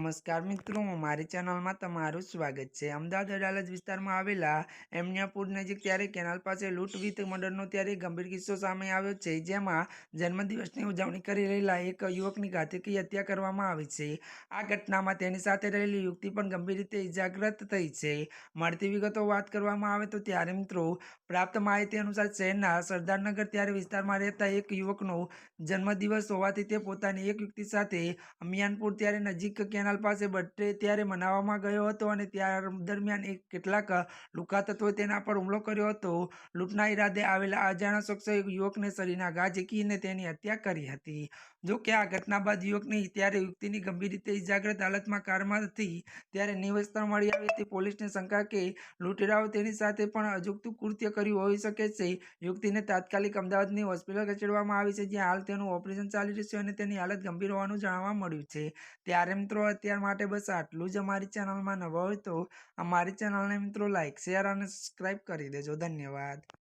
નમસ્કાર મિત્રો, મારી ચેનલમાં તમારું સ્વાગત છે। અમદાવાદ અડાલજ વિસ્તારમાં આવેલા એમનિયાપુર નજીક ત્યારે કેનાલ પાસે લૂંટ વિથ મર્ડરનો ત્યારે ગંભીર કિસ્સો સામે આવ્યો છે, જેમાં જન્મદિવસની ઉજવણી કરી રહેલા એક યુવકની ઘાતકી હત્યા કરવામાં આવી છે। આ ઘટનામાં તેની સાથે રહેલી યુવતી પણ ગંભીર રીતે ઇજાગ્રસ્ત થઈ છે। મળતી વિગતો વાત કરવામાં આવે તો ત્યારે મિત્રો પ્રાપ્ત માહિતી અનુસાર શહેરના સરદારનગર ત્યારે વિસ્તારમાં રહેતા એક યુવકનો જન્મદિવસ હોવાથી તે પોતાની એક યુવતી સાથે અમિયાનપુર ત્યારે નજીક કેનાલ પાસે બર્થડે ત્યારે મનાવવામાં ગયો હતો અને ત્યાર દરમિયાન કેટલાક લુકા તત્વોએ તેના પર હુમલો કર્યો હતો। લૂંટના ઈરાદે આવેલા અજાણ્યા શખ્સોએ યુવકને શરીરના ઘા ઝીંકીને તેની હત્યા કરી હતી। જો કે આ ઘટના બાદ યુવતીની ગંભીર રીતે ઇજાગ્રસ્ત હાલતમાં કારમાંથી ત્યારે નિવેસ્તર મળી આવી હતી। પોલીસને શંકા કે લૂંટેરાઓ તેની સાથે પણ અજુગતું કૃત્ય કર્યું હોઈ શકે છે। યુવતીને તાત્કાલિક અમદાવાદની હોસ્પિટલ ખસેડવામાં આવી છે, જ્યાં હાલ તેનું ઓપરેશન ચાલી રહ્યું છે અને તેની હાલત ગંભીર હોવાનું જાણવા મળ્યું છે। ત્યારે મિત્રો અત્યાર માટે બસ આટલું જ। અમારી ચેનલમાં નવા હોય તો અમારી ચેનલને મિત્રો લાઈક, શેર અને સબસ્ક્રાઈબ કરી દેજો। ધન્યવાદ।